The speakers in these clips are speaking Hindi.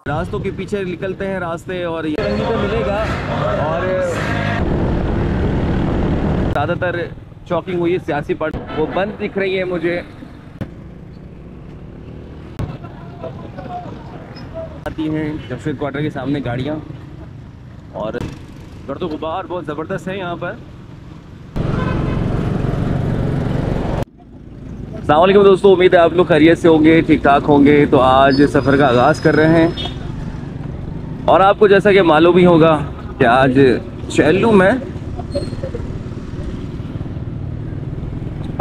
रास्तों के पीछे निकलते हैं रास्ते और ये तो मिलेगा। और ज़्यादातर चौकिंग हुई है सियासी पार्टी, वो बंद दिख रही है मुझे। आती हैं जमशेद क्वार्टर के सामने गाड़ियाँ, और गर्दो गुबार बहुत ज़बरदस्त है यहाँ पर। अस्सलाम वालेकुम दोस्तों, उम्मीद है आप लोग खैरियत से होंगे, ठीक ठाक होंगे। तो आज सफ़र का आगाज़ कर रहे हैं और आपको जैसा कि मालूम ही होगा कि आज चेल्लू में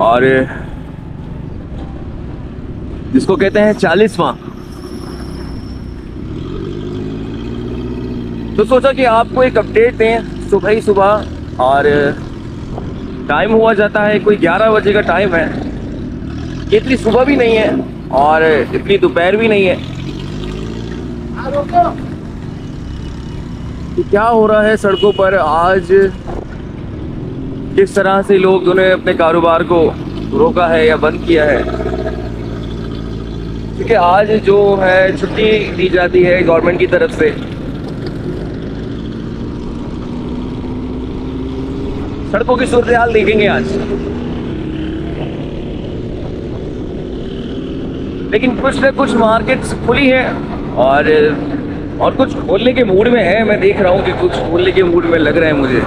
और जिसको कहते हैं 40वां, तो सोचा कि आपको एक अपडेट दें सुबह ही सुबह। और टाइम हुआ जाता है कोई 11 बजे का टाइम है, इतनी सुबह भी नहीं है और इतनी दोपहर भी नहीं है। कि क्या हो रहा है सड़कों पर आज, किस तरह से लोग उन्हें अपने कारोबार को रोका है या बंद किया है। क्योंकि आज जो है छुट्टी दी जाती है गवर्नमेंट की तरफ से। सड़कों की सूरत हाल देखेंगे आज, लेकिन कुछ न कुछ मार्केट्स खुली है और कुछ खोलने के मूड में है। मैं देख रहा हूँ कि कुछ खोलने के मूड में लग रहा है मुझे।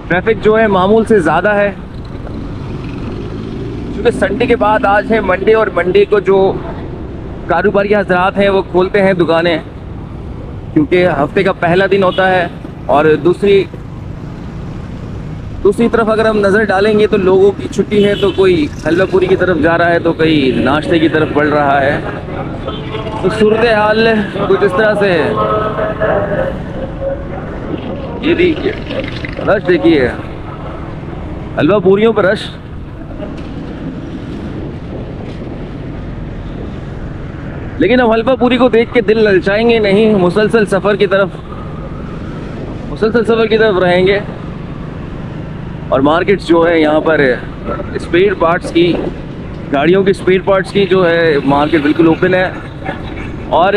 ट्रैफिक जो है मामूल से ज़्यादा है, क्योंकि संडे के बाद आज है मंडे, और मंडे को जो कारोबारी हजरात हैं वो खोलते हैं दुकानें, क्योंकि हफ्ते का पहला दिन होता है। और दूसरी तरफ अगर हम नज़र डालेंगे तो लोगों की छुट्टी है, तो कोई हलवा पूरी की तरफ जा रहा है, तो कोई नाश्ते की तरफ बढ़ रहा है। तो सूरत हाल कुछ इस तरह से है। ये देखिए रश, देखिए हलवा पूरियों पर रश। लेकिन हम हलवा पूरी को देख के दिल ललचाएंगे नहीं, मुसलसल सफ़र की तरफ रहेंगे। और मार्केट्स जो है यहाँ पर स्पेयर पार्ट्स की, गाड़ियों की स्पेयर पार्ट्स की जो है मार्केट बिल्कुल ओपन है। और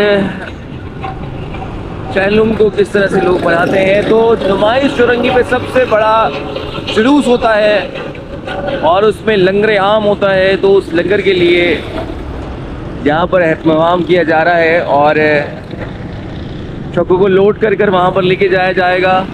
चेल्लू को किस तरह से लोग बनाते हैं, तो नुमाइश चौरंगी पे सबसे बड़ा जुलूस होता है और उसमें लंगर आम होता है। तो उस लंगर के लिए यहाँ पर एहतमाम किया जा रहा है और ट्रकों को लोड कर वहाँ पर लेके जाया जाएगा।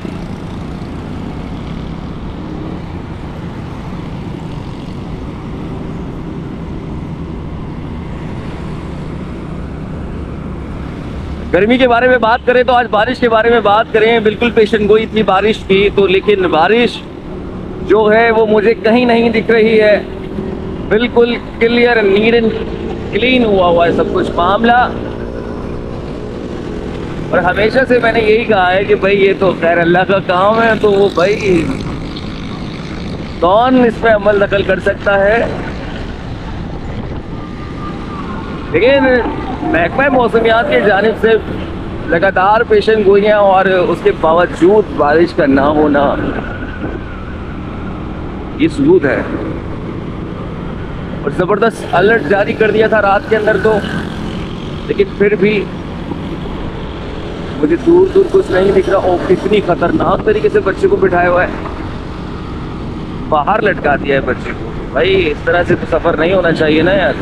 गर्मी के बारे में बात करें तो आज बारिश के बारे में बात करें, बिल्कुल पेशन गोई थी बारिश की। तो लेकिन बारिश जो है वो मुझे कहीं नहीं दिख रही है, बिल्कुल क्लियर नीट एंड क्लीन हुआ है सब कुछ मामला। और हमेशा से मैंने यही कहा है कि भाई ये तो खैर अल्लाह का काम है, तो वो भाई कौन इस पर अमल दखल कर सकता है। लेकिन महकमा मौसमियात की जानिब से लगातार पेशन गोइयाँ और उसके बावजूद बारिश का ना होना ये सबूत है। और ज़बरदस्त अलर्ट जारी कर दिया था रात के अंदर तो, लेकिन फिर भी मुझे दूर कुछ नहीं दिख रहा। और कितनी खतरनाक तरीके से बच्चे को बिठाया हुआ है, बाहर लटका दिया है बच्चे को। भाई इस तरह से तो सफ़र नहीं होना चाहिए ना यार।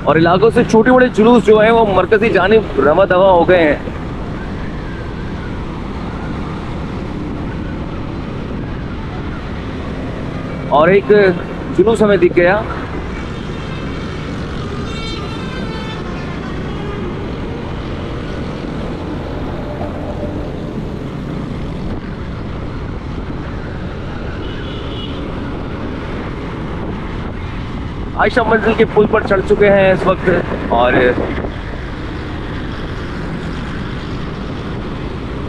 और इलाकों से छोटे बड़े जुलूस जो हैं वो मरकजी जानिब रवा दवा हो गए हैं। और एक जुलूस हमें दिख गया, आयशा मंजिल के पुल पर चढ़ चुके हैं इस वक्त। और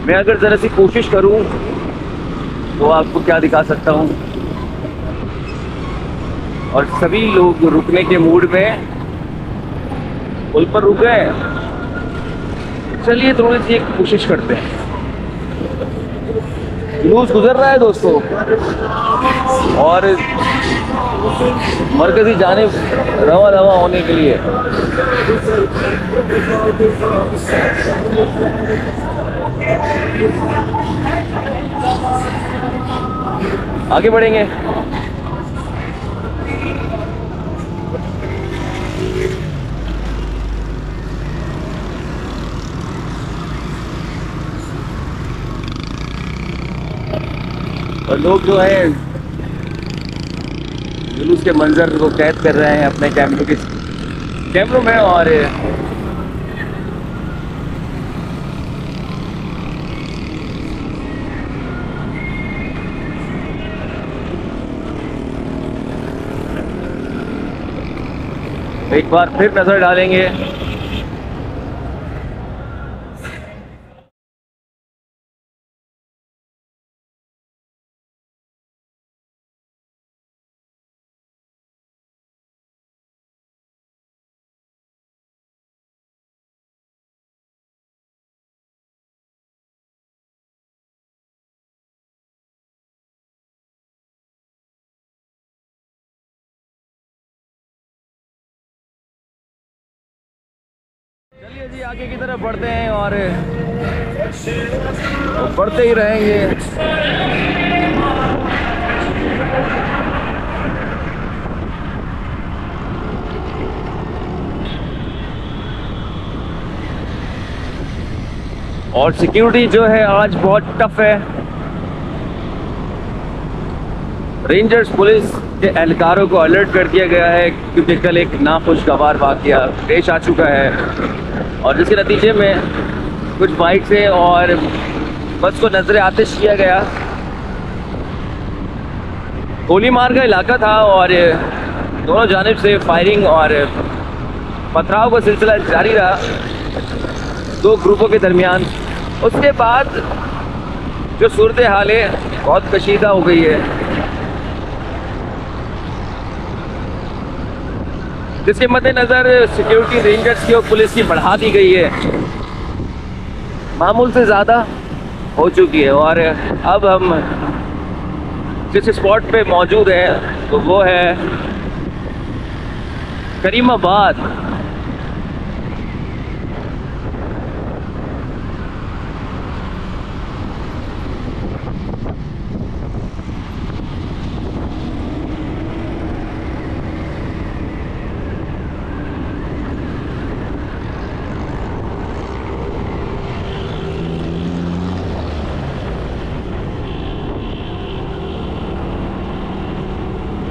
मैं अगर ज़रा सी कोशिश करूं तो आपको क्या दिखा सकता हूं। और सभी लोग रुकने के मूड में पुल पर रुक गए। चलिए थोड़ी सी एक कोशिश करते हैं। जुलूस गुजर रहा है दोस्तों, और मरकजी जानिब रवा रवा होने के लिए आगे बढ़ेंगे। और लोग जो है जुलूस के मंजर को कैद कर रहे हैं अपने कैमरों में। और एक बार फिर नजर डालेंगे। चलिए जी आगे की तरफ बढ़ते हैं और बढ़ते ही रहेंगे। और सिक्योरिटी जो है आज बहुत टफ है। रेंजर्स पुलिस के एहलकारों को अलर्ट कर दिया गया है क्योंकि कल एक नाखुशगवार वाकया पेश आ चुका है और जिसके नतीजे में कुछ बाइक से और बस को नजर आतिश किया गया। गोली मार का इलाका था और दोनों जानिब से फायरिंग और पथराव का सिलसिला जारी रहा दो ग्रुपों के दरमियान। उसके बाद जो सूरत हाल है बहुत कशीदा हो गई है, जिसके मद्देनज़र सिक्योरिटी रेंजर्स की और पुलिस की बढ़ा दी गई है, मामूल से ज़्यादा हो चुकी है। और अब हम जिस स्पॉट पे मौजूद हैं तो वो है करीमाबाद।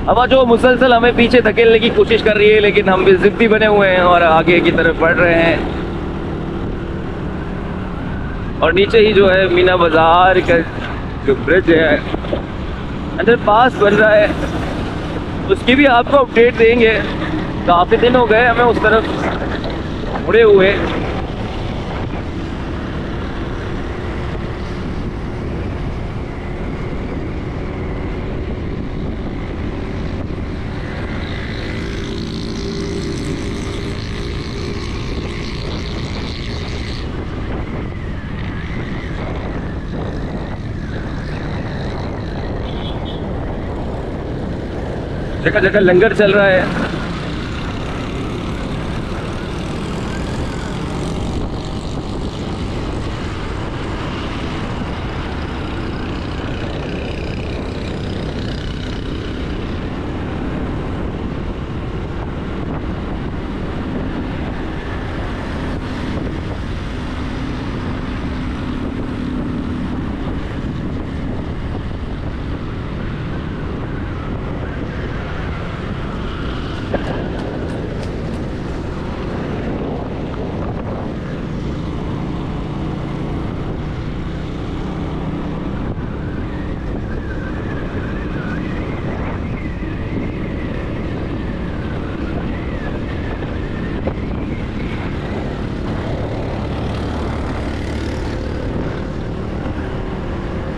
अब जो मुसलसल हमें पीछे धकेलने की कोशिश कर रही है, लेकिन हम भी जिद्दी बने हुए हैं और आगे की तरफ बढ़ रहे हैं। और नीचे ही जो है मीना बाजार का जो ब्रिज है, अंडरपास बन रहा है, उसकी भी आपको अपडेट देंगे। काफ़ी दिन हो गए हमें उस तरफ मुड़े हुए। जगह जगह लंगर चल रहा है।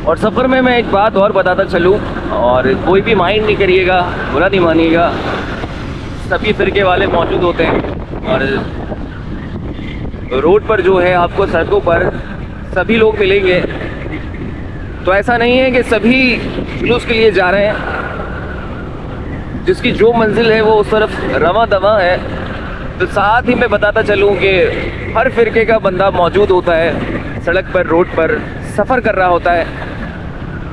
और सफ़र में मैं एक बात और बताता चलूँ, और कोई भी माइंड नहीं करिएगा, बुरा नहीं मानिएगा, सभी फिरके वाले मौजूद होते हैं। और रोड पर जो है आपको सड़कों पर सभी लोग मिलेंगे, तो ऐसा नहीं है कि सभी जुलूस के लिए जा रहे हैं, जिसकी जो मंजिल है वो उस तरफ रवा दवा है। तो साथ ही मैं बताता चलूँ कि हर फ़िरके का बंदा मौजूद होता है सड़क पर, रोड पर सफ़र कर रहा होता है।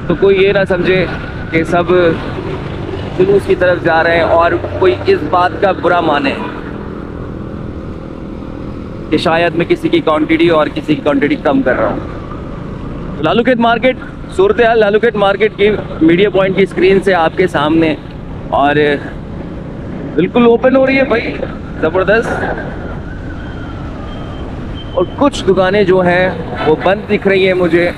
तो कोई ये ना समझे कि सब जुलूस की तरफ जा रहे हैं और कोई इस बात का बुरा माने कि शायद मैं किसी की क्वांटिटी और किसी की क्वांटिटी कम कर रहा हूँ। लालूखेत मार्केट, सूरत हाल लालूखेत मार्केट की मीडिया पॉइंट की स्क्रीन से आपके सामने, और बिल्कुल ओपन हो रही है भाई, ज़बरदस्त। और कुछ दुकानें जो हैं वो बंद दिख रही हैं मुझे।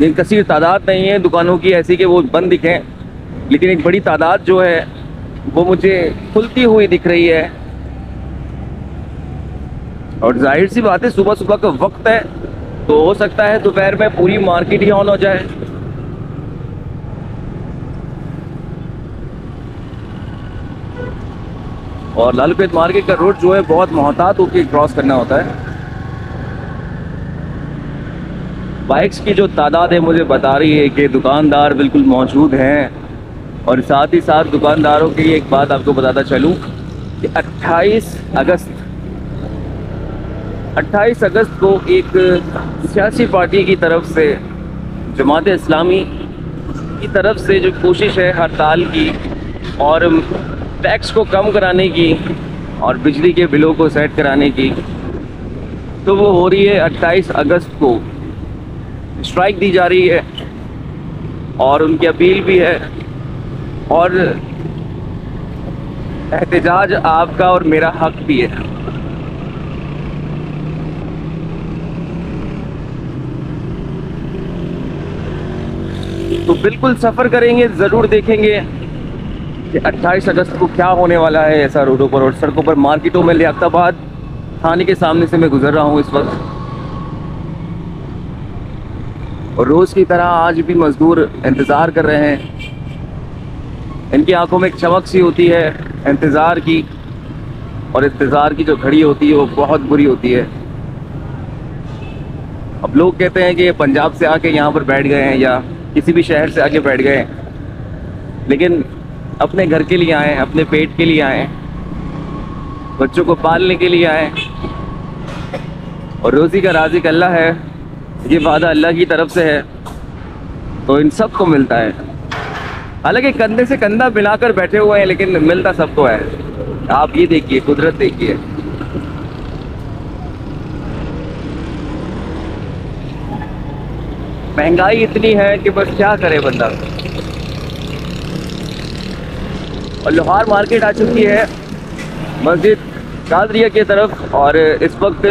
एक कसीर तादाद नहीं है दुकानों की ऐसी कि वो बंद दिखें, लेकिन एक बड़ी तादाद जो है वो मुझे खुलती हुई दिख रही है। और जाहिर सी बात है सुबह सुबह का वक्त है, तो हो सकता है दोपहर में पूरी मार्केट ही ऑन हो जाए। और लालूखेत मार्केट का रोड जो है बहुत मोहतात होकर क्रॉस करना होता है। बाइक्स की जो तादाद है मुझे बता रही है कि दुकानदार बिल्कुल मौजूद हैं। और साथ ही साथ दुकानदारों की एक बात आपको बताता चलूँ कि 28 अगस्त को एक सियासी पार्टी की तरफ से, जमात इस्लामी की तरफ से जो कोशिश है हड़ताल की और टैक्स को कम कराने की और बिजली के बिलों को सेट कराने की, तो वो हो रही है 28 अगस्त को। स्ट्राइक दी जा रही है और उनकी अपील भी है, और एहतजाज आपका और मेरा हक भी है। तो बिल्कुल सफ़र करेंगे, ज़रूर देखेंगे कि 28 अगस्त को क्या होने वाला है ऐसा रोडों पर और सड़कों पर, मार्केटों में। लियाकताबाद थाने के सामने से मैं गुजर रहा हूँ इस वक्त, और रोज़ की तरह आज भी मज़दूर इंतज़ार कर रहे हैं। इनकी आंखों में एक चमक सी होती है इंतज़ार की, और इंतज़ार की जो घड़ी होती है वो बहुत बुरी होती है। अब लोग कहते हैं कि ये पंजाब से आके यहाँ पर बैठ गए हैं या किसी भी शहर से आके बैठ गए हैं, लेकिन अपने घर के लिए आए, अपने पेट के लिए आए, बच्चों को पालने के लिए आए। और रोज़ी का राज़िक अल्लाह है, ये वादा अल्लाह की तरफ से है, तो इन सब को मिलता है। हालांकि कंधे से कंधा मिलाकर बैठे हुए हैं, लेकिन मिलता सबको है। आप ये देखिए, कुदरत देखिए। महंगाई इतनी है कि बस क्या करे बंदा। और लोहार मार्केट आ चुकी है मस्जिद कादरिया की तरफ, और इस वक्त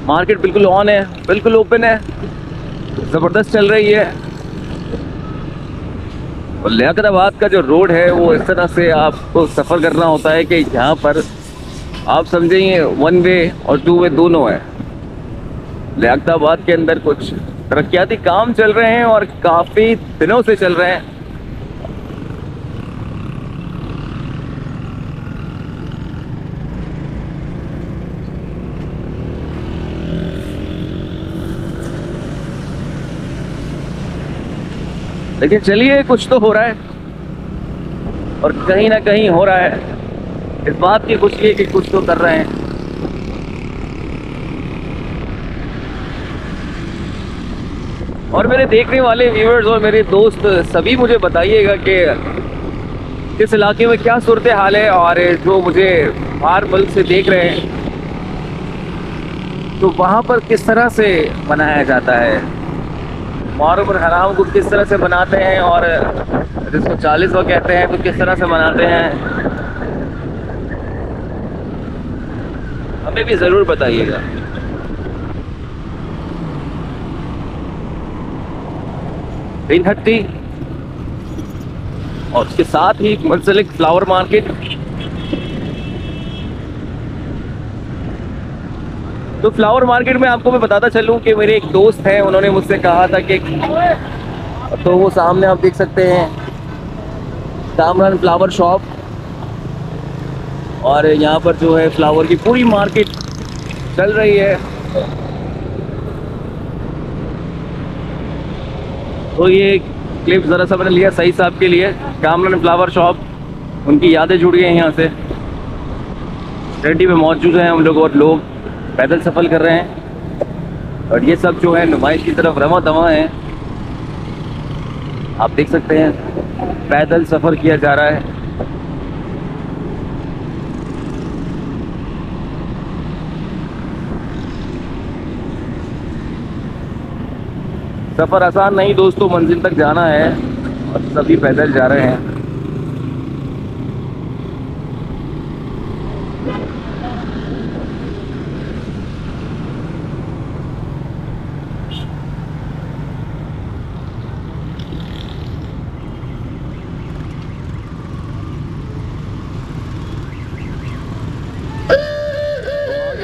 मार्केट बिल्कुल ऑन है, बिल्कुल ओपन है, ज़बरदस्त चल रही है। और लियाकताबाद का जो रोड है वो इस तरह से आपको सफ़र करना होता है कि यहाँ पर आप समझेंगे 1 वे और 2 वे दोनों है। लियाकताबाद के अंदर कुछ तरक्याती काम चल रहे हैं और काफ़ी दिनों से चल रहे हैं। लेकिन चलिए, कुछ तो हो रहा है, और कहीं ना कहीं हो रहा है। इस बात की खुशी है कि कुछ तो कर रहे हैं। और मेरे देखने वाले व्यूअर्स और मेरे दोस्त सभी मुझे बताइएगा कि इस इलाके में क्या सूरत हाल है, और जो मुझे बाहर मुल्क से देख रहे हैं तो वहाँ पर किस तरह से मनाया जाता है, मुहर्रम और हराम को किस तरह से मनाते हैं, और जिसको 40वां कहते हैं तो किस तरह से मनाते हैं। हमें भी ज़रूर बताइएगा। ग्रीन हट्टी और उसके साथ ही मुंसलिक फ्लावर मार्केट। तो फ्लावर मार्केट में आपको मैं बताता चलूं कि मेरे एक दोस्त हैं, उन्होंने मुझसे कहा था कि, तो वो सामने आप देख सकते हैं कामरान फ्लावर शॉप, और यहाँ पर जो है फ्लावर की पूरी मार्केट चल रही है। तो ये क्लिप ज़रा सा मैंने लिया सही साहब के लिए, कामरान फ्लावर शॉप, उनकी यादें जुड़ी हैं यहाँ से। रेडी में मौजूद हैं हम लोग और लोग पैदल सफ़र कर रहे हैं और ये सब जो है नुमाइश की तरफ रवा दवा है। आप देख सकते हैं पैदल सफ़र किया जा रहा है। सफ़र आसान नहीं दोस्तों, मंजिल तक जाना है और सभी पैदल जा रहे हैं।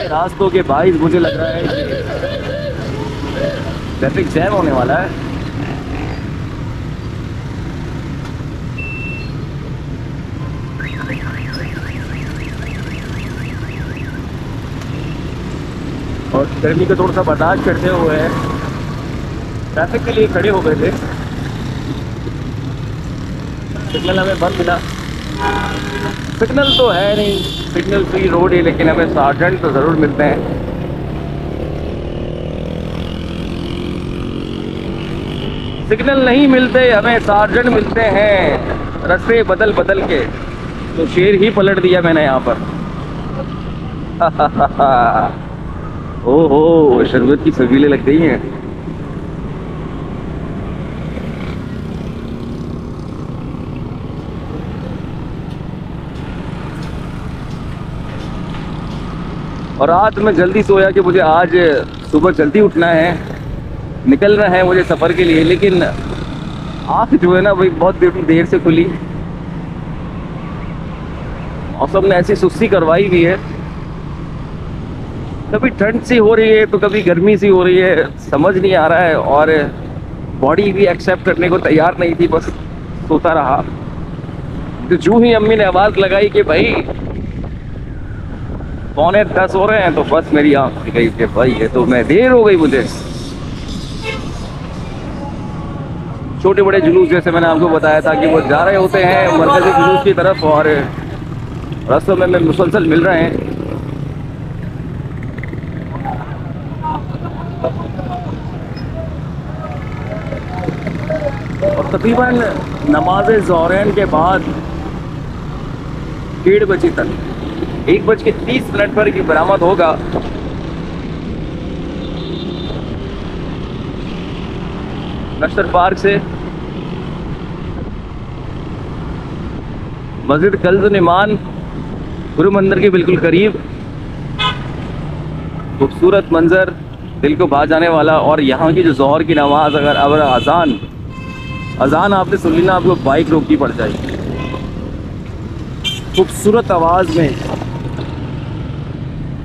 रास्तों के बाइस मुझे लग रहा है कि ट्रैफिक जैम होने वाला है। और गर्मी को थोड़ा सा बर्दाश्त करते हुए ट्रैफिक के लिए खड़े हो गए थे। सिग्नल हमें बंद मिला। सिग्नल तो है नहीं, सिग्नल फ्री रोड है, लेकिन हमें सार्जेंट तो ज़रूर मिलते हैं। सिग्नल नहीं मिलते, हमें सार्जेंट मिलते हैं रास्ते बदल बदल के। तो शेर ही पलट दिया मैंने यहाँ पर। ओहो, शरबत की सबीलें लग गई हैं। और आज मैं जल्दी सोया कि मुझे आज सुबह जल्दी उठना है, निकलना है मुझे सफ़र के लिए। लेकिन आँख जो है ना वही बहुत देर से खुली। मौसम ने ऐसी सुस्ती करवाई हुई है, कभी ठंड सी हो रही है तो कभी गर्मी सी हो रही है, समझ नहीं आ रहा है। और बॉडी भी एक्सेप्ट करने को तैयार नहीं थी, बस सोता रहा। तो जो ही अम्मी ने आवाज़ लगाई कि भाई 9:45 हो रहे हैं, तो बस मेरी आँख खुल गई कि भाई ये तो मैं देर हो गई मुझे। छोटे बड़े जुलूस जैसे मैंने आपको बताया था कि वो जा रहे होते हैं मरकज़ी जुलूस की तरफ, और रास्तों में मुसलसल मिल रहे हैं। और तकरीबन नमाज ज़ोहरैन के बाद 1:30 बजे तक 1:30 पर की बरामद होगा। नश्तर पार्क से मस्जिद कल्ज़ निमान गुरु मंदिर के बिल्कुल करीब। खूबसूरत मंजर, दिल को भा जाने वाला। और यहाँ की जो ज़ोहर की नमाज, अगर अजान आपने सुन ली ना, आपको बाइक रोकनी पड़ जाएगी। खूबसूरत आवाज़ में।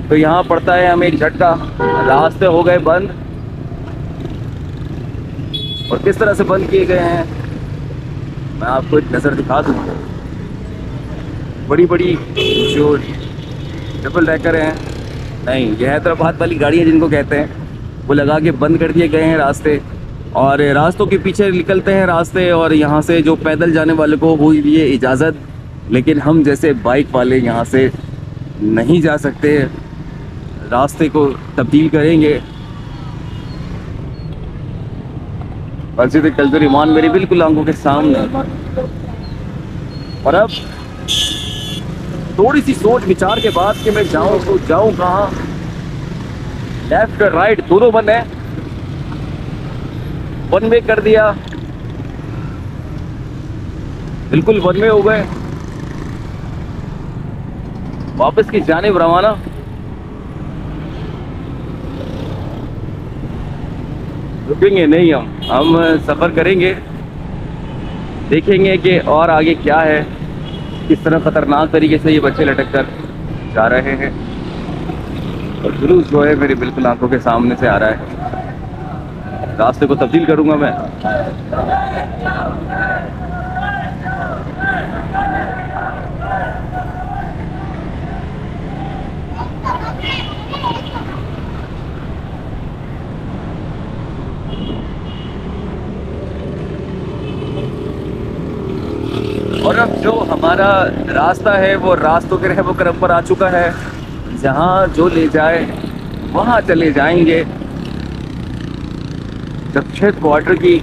तो यहाँ पड़ता है हमें एक झटका, रास्ते हो गए बंद। और किस तरह से बंद किए गए हैं मैं आपको एक नज़र दिखा दूँ। बड़ी बड़ी जो डबल डेकर हैं, नहीं ये हैदराबाद वाली गाड़ियाँ जिनको कहते हैं, वो लगा के बंद कर दिए गए हैं रास्ते। और रास्तों के पीछे निकलते हैं रास्ते, और यहाँ से जो पैदल जाने वाले को हुई भी है इजाज़त, लेकिन हम जैसे बाइक वाले यहाँ से नहीं जा सकते। रास्ते को तब्दील करेंगे। मस्जिद कल्ज़ निमान मेरी बिल्कुल आंखों के सामने। और अब थोड़ी सी सोच विचार के बाद कि मैं जाऊं तो जाऊं कहाँ। लेफ्ट और राइट दोनों बंद है, वन वे कर दिया, बिल्कुल वन वे हो गए। वापस की जानिब रवाना। रुकेंगे नहीं, हम सफ़र करेंगे, देखेंगे कि और आगे क्या है, किस तरह ख़तरनाक तरीके से ये बच्चे लटक कर जा रहे हैं। और जुलूस जो है मेरी बिल्कुल आंखों के सामने से आ रहा है। रास्ते को तब्दील करूँगा मैं। जो हमारा रास्ता है वो रास्तों के रह वो क्रम पर आ चुका है। जहाँ जो ले जाए वहाँ चले जाएंगे। दक्षिण क्वार्टर की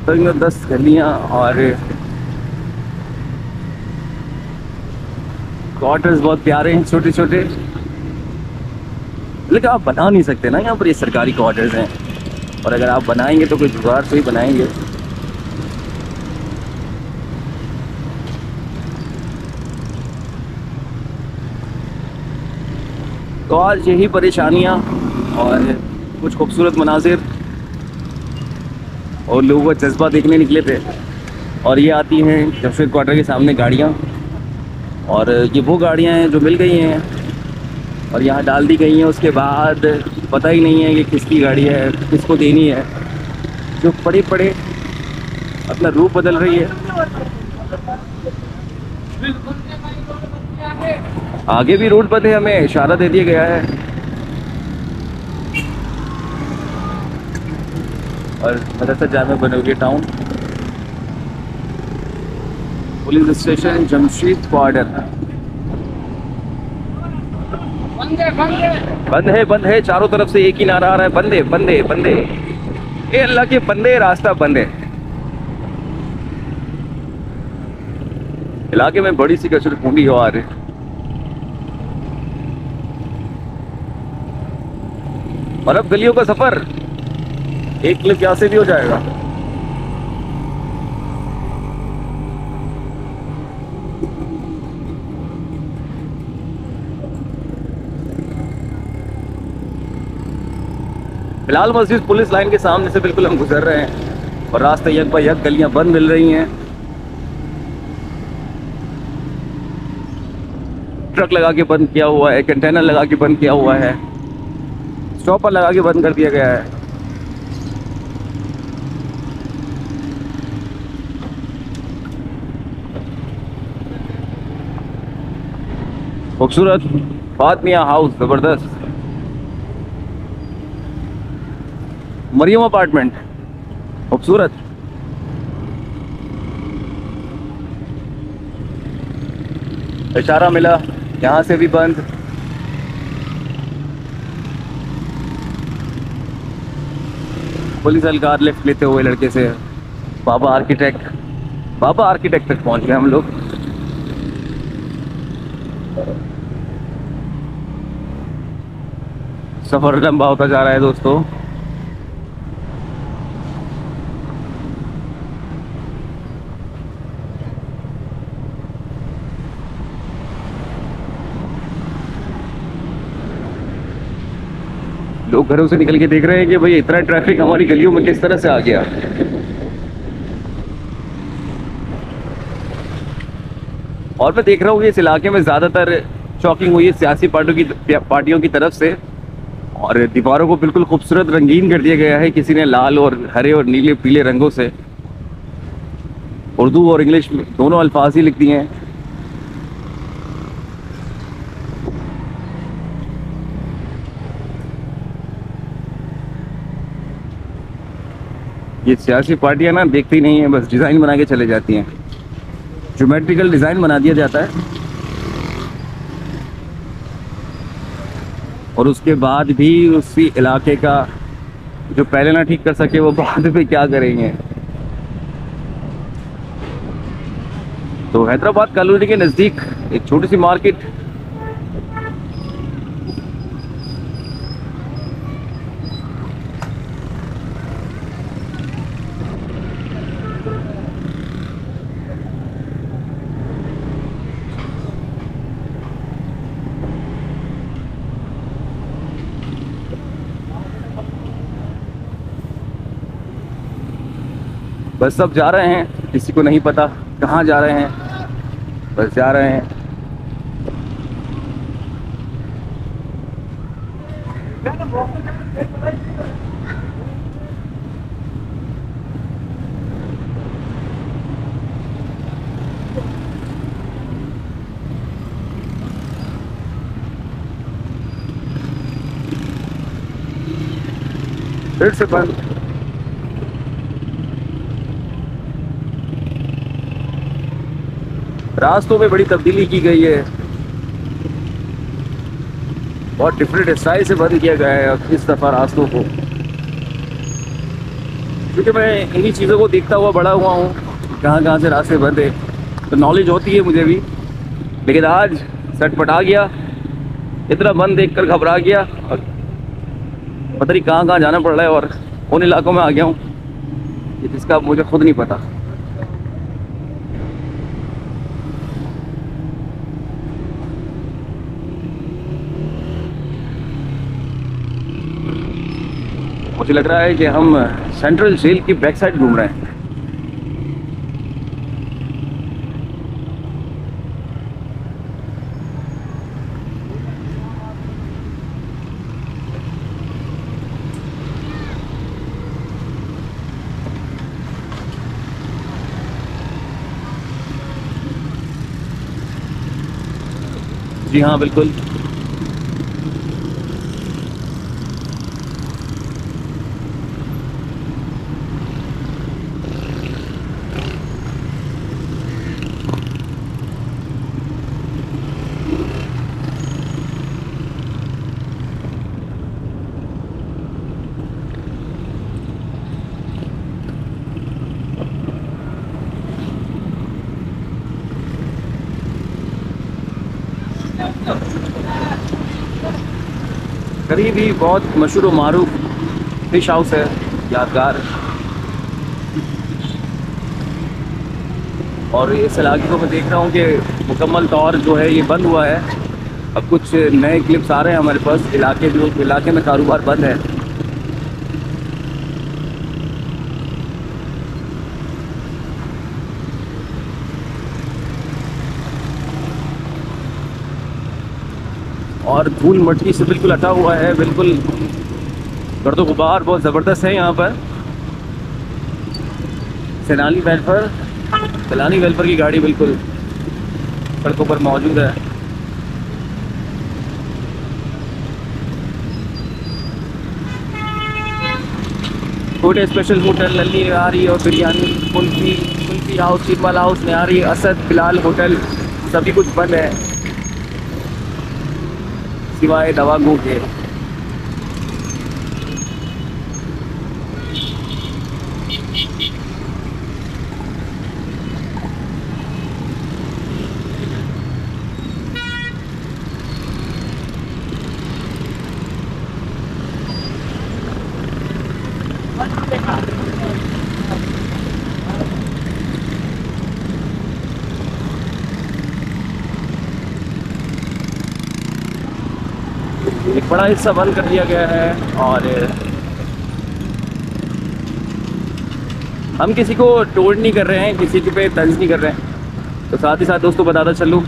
तकरीबन 10 गलियाँ और क्वार्टर्स बहुत प्यारे हैं, छोटे छोटे, लेकिन आप बना नहीं सकते ना यहाँ पर। ये सरकारी क्वार्टर्स हैं और अगर आप बनाएंगे तो कोई जुगाड़ से ही बनाएंगे। तो आज यही परेशानियाँ और कुछ खूबसूरत मनाजिर और लोगों का जज्बा देखने निकले थे। और ये आती हैं जमशेद क्वार्टर के सामने गाड़ियाँ, और ये वो गाड़ियाँ हैं जो मिल गई हैं और यहाँ डाल दी गई हैं। उसके बाद पता ही नहीं है कि किसकी गाड़ी है, किसको देनी है, जो पड़े पड़े अपना रूप बदल रही है। आगे भी रोड बंद है, हमें इशारा दे दिया गया है। और मदरसा जामे बनोगी town, police station Jamshed quarter बंद है। चारों तरफ से एक ही नारा आ रहा है, बंदे बंदे बंदे। ए अल्लाह के बंदे, रास्ता बंद है। इलाके में बड़ी सी कचरे पूंडी हो आ रही है। और अब गलियों का सफर एक क्लिप यहाँ से भी हो जाएगा। फिलहाल मस्जिद पुलिस लाइन के सामने से बिल्कुल हम गुजर रहे हैं और रास्ते यक बाय यक गलियां बंद मिल रही हैं। ट्रक लगा के बंद किया हुआ है, कंटेनर लगा के बंद किया हुआ है, स्टॉपर लगा के बंद कर दिया गया है। खूबसूरत फातमिया हाउस, जबरदस्त। मरियम अपार्टमेंट, खूबसूरत। इशारा मिला, यहाँ से भी बंद। पुलिस एहलकार लिफ्ट लेते हुए लड़के से बाबा आर्किटेक्ट तक पहुँच गए हम लोग। सफर लंबा होता जा रहा है दोस्तों। लोग घरों से निकल के देख रहे हैं कि भाई इतना ट्रैफिक हमारी गलियों में किस तरह से आ गया। और मैं देख रहा हूँ कि इस इलाके में ज़्यादातर चॉकिंग हुई है सियासी पार्टियों की तरफ से, और दीवारों को बिल्कुल खूबसूरत रंगीन कर दिया गया है। किसी ने लाल और हरे और नीले पीले रंगों से उर्दू और इंग्लिश दोनों अल्फाज ही लिख दिए हैं। ये सियासी पार्टियां ना देखती नहीं है, बस डिज़ाइन बना के चले जाती हैं। ज्योमेट्रिकल डिज़ाइन बना दिया जाता है और उसके बाद भी उसी इलाके का जो पहले ना ठीक कर सके वो बाद में क्या करेंगे। तो हैदराबाद कॉलोनी के नज़दीक एक छोटी सी मार्केट, बस सब जा रहे हैं, किसी को नहीं पता कहाँ जा रहे हैं, बस जा रहे हैं। फिर से बंद। रास्तों में बड़ी तब्दीली की गई है, बहुत डिफरेंट स्टाइल से बंद किया गया है इस दफ़ा रास्तों को। क्योंकि मैं इन्हीं चीज़ों को देखता हुआ बड़ा हुआ हूँ, कहाँ कहाँ से रास्ते बंद है, तो नॉलेज होती है मुझे भी। लेकिन आज सटपटा गया, इतना बंद देखकर घबरा गया और पता नहीं कहाँ कहाँ जाना पड़ रहा है और उन इलाकों में आ गया हूँ जिसका मुझे खुद नहीं पता। मुझे लग रहा है कि हम सेंट्रल जेल की बैक साइड घूम रहे हैं। जी हाँ, बिल्कुल। करीब ही बहुत मशहूर व मारूफ फिश हाउस है, यादगार। और इस इलाके को मैं देख रहा हूँ कि मुकम्मल तौर जो है ये बंद हुआ है। अब कुछ नए क्लिप्स आ रहे हैं हमारे पास, इलाके में कारोबार बंद है। और धूल मट्टी से बिल्कुल हटा हुआ है, बिल्कुल गर्दो गुबार बहुत ज़बरदस्त है यहाँ पर। सैलानी वेलफेयर की गाड़ी बिल्कुल सड़कों पर मौजूद है। छोटे स्पेशल होटल लल्ली निहारी और बिरयानी, कुल्फी हाउस, चिकमल हाउस, निहारी, असद, बिलाल होटल सभी कुछ बंद है सिवाय दवागो के। एक बड़ा हिस्सा बंद कर दिया गया है और हम किसी को टोर्ड नहीं कर रहे हैं, किसी के पे तंज नहीं कर रहे हैं। तो साथ ही साथ दोस्तों बताता चलूँ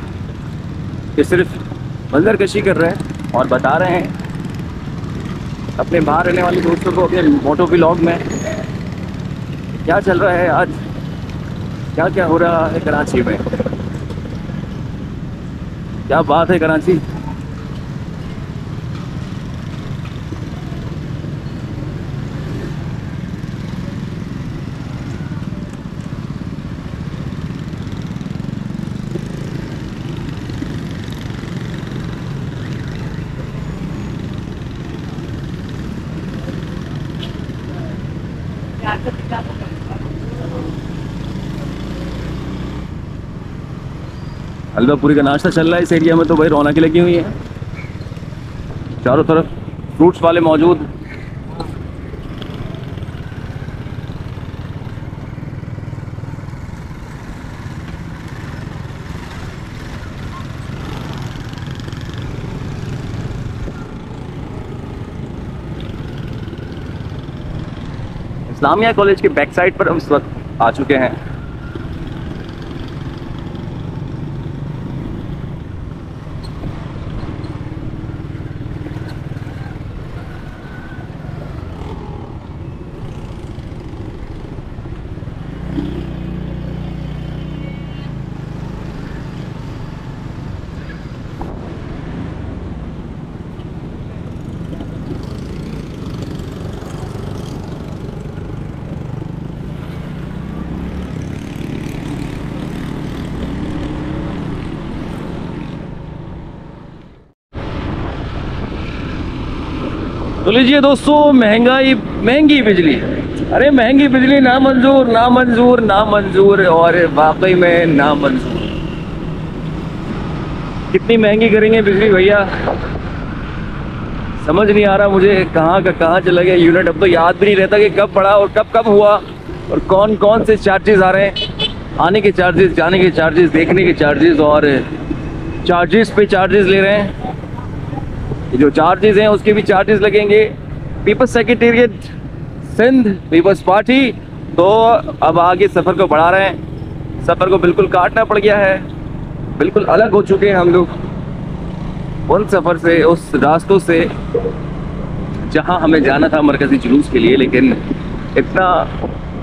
कि सिर्फ मंजरकशी कर रहे हैं और बता रहे हैं अपने बाहर रहने वाले दोस्तों को अपने मोटो व्लॉग में क्या चल रहा है आज, क्या क्या हो रहा है कराची में, क्या बात है कराची। हलवा पूरी का नाश्ता चल रहा है इस एरिया में, तो भाई रौनकें लगी हुई हैं चारों तरफ, फ्रूट्स वाले मौजूद। इस्लामिया कॉलेज के बैक साइड पर हम इस वक्त आ चुके हैं। तो लीजिए दोस्तों, महंगी बिजली, अरे महंगी बिजली नामंजूर नामंजूर नामंजूर और वाकई में नामंजूर। कितनी महंगी करेंगे बिजली भैया, समझ नहीं आ रहा मुझे कहाँ का कहाँ चला गया यूनिट। अब तो याद भी नहीं रहता कि कब पड़ा और कब कब हुआ और कौन कौन से चार्जेस आ रहे हैं। आने के चार्जेस, जाने के चार्जेस, देखने के चार्जेस और चार्जेस पे चार्जेस ले रहे हैं। ये जो चार्जेस हैं उसके भी चार्जेस लगेंगे। People's Secretariat Sindh People's Party तो अब आगे सफ़र को बढ़ा रहे हैं। सफ़र को बिल्कुल काटना पड़ गया है, बिल्कुल अलग हो चुके हैं हम लोग उन सफ़र से, उस रास्तों से जहां हमें जाना था मरकज़ी जुलूस के लिए। लेकिन इतना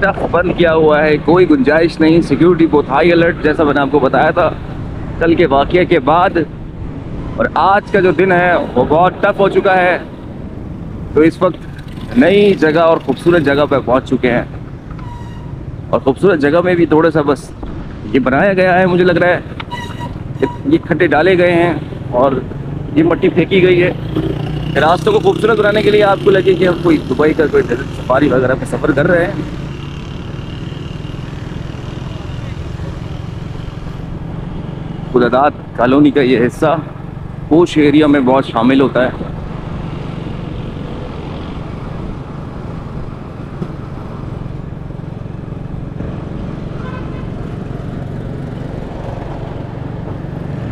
टफ बंद किया हुआ है, कोई गुंजाइश नहीं। सिक्योरिटी बहुत हाई अलर्ट, जैसा मैंने आपको बताया था कल के वाक़ये के बाद। और आज का जो दिन है वो बहुत टफ हो चुका है। तो इस वक्त नई जगह और ख़ूबसूरत जगह पर पहुंच चुके हैं। और ख़ूबसूरत जगह में भी थोड़ा सा बस ये बनाया गया है, मुझे लग रहा है ये खड्डे डाले गए हैं और ये मट्टी फेंकी गई है रास्तों को खूबसूरत बनाने के लिए। आपको लगे कि हम कोई दुबई का कोई सफारी वगैरह में सफ़र कर रहे हैं। खुदादात कॉलोनी का ये हिस्सा पोश एरिया में बहुत शामिल होता है।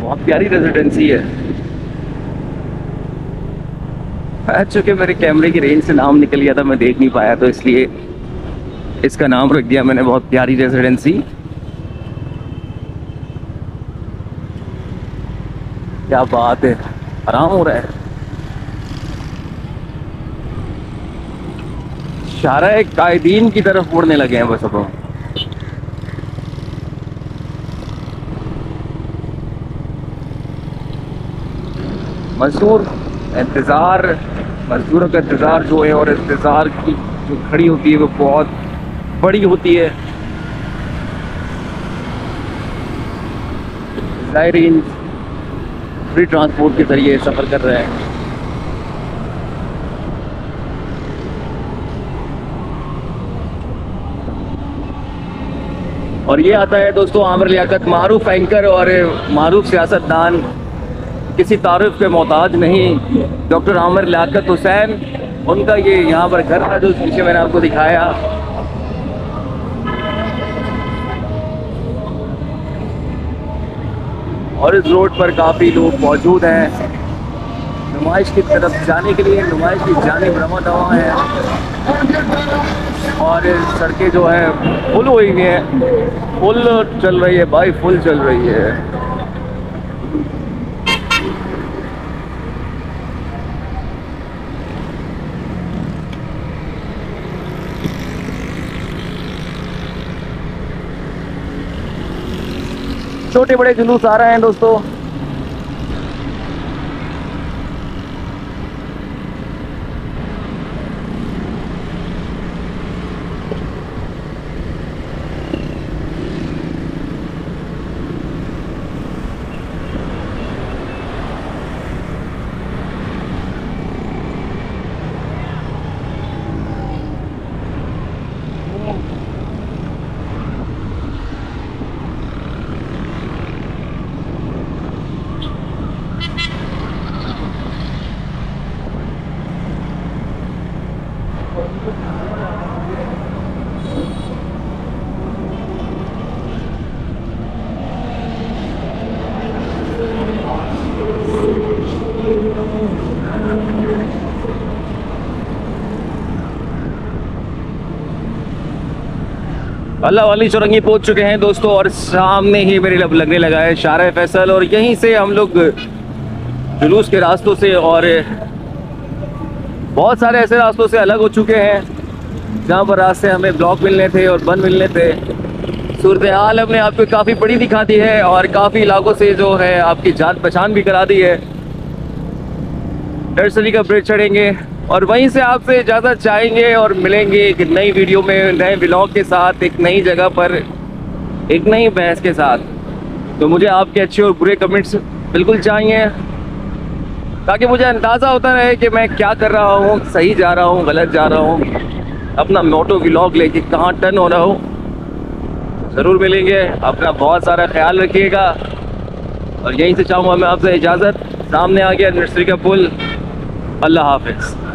बहुत प्यारी रेजिडेंसी है। चूँकि मेरे कैमरे की रेंज से नाम निकल गया था, मैं देख नहीं पाया, तो इसलिए इसका नाम रख दिया मैंने, बहुत प्यारी रेजिडेंसी। क्या बात है, आराम हो रहा है। शारा कायदीन की तरफ मुड़ने लगे हैं बस अब। मजदूरों का इंतज़ार जो है और इंतज़ार की जो खड़ी होती है वो बहुत बड़ी होती है। ज़ायरीन फ्री ट्रांसपोर्ट के ज़रिए सफ़र कर रहे हैं। और ये आता है दोस्तों आमिर लियाकत, मारूफ एंकर और मारूफ सियासतदान, किसी तारीफ के मोहताज नहीं, डॉक्टर आमिर लियाकत हुसैन। उनका ये यहाँ पर घर था जो पीछे मैंने आपको दिखाया। और इस रोड पर काफ़ी लोग मौजूद हैं नुमाइश की तरफ जाने के लिए। नुमाइश की जानिब रवाना हुआ है और सड़कें जो है फुल हुई हैं, फुल चल रही है भाई, फुल चल रही है। छोटे बड़े जुलूस आ रहे हैं दोस्तों। अल्लाह वाली चौरंगी पहुंच चुके हैं दोस्तों और सामने ही मेरे लगने लगा है शारा फैसल। और यहीं से हम लोग जुलूस के रास्तों से और बहुत सारे ऐसे रास्तों से अलग हो चुके हैं जहां पर रास्ते हमें ब्लॉक मिलने थे और बंद मिलने थे। सूरत हाल हमने आपको काफ़ी बड़ी दिखा दी है और काफ़ी इलाकों से जो है आपकी जान पहचान भी करा दी है। नर्सरी का ब्रिज चढ़ेंगे और वहीं से आपसे इजाज़त चाहेंगे और मिलेंगे एक नई वीडियो में, नए व्लॉग के साथ, एक नई जगह पर, एक नई बहस के साथ। तो मुझे आपके अच्छे और बुरे कमेंट्स बिल्कुल चाहिए। ताकि मुझे अंदाज़ा होता रहे कि मैं क्या कर रहा हूँ, सही जा रहा हूँ, गलत जा रहा हूँ, अपना मोटो व्लॉग लेके कहाँ टर्न हो रहा हूँ। ज़रूर मिलेंगे, अपना बहुत सारा ख्याल रखिएगा और यहीं से चाहूँगा मैं आपसे इजाज़त। सामने आ गया नर्सरी का पुल। अल्लाह हाफिज़।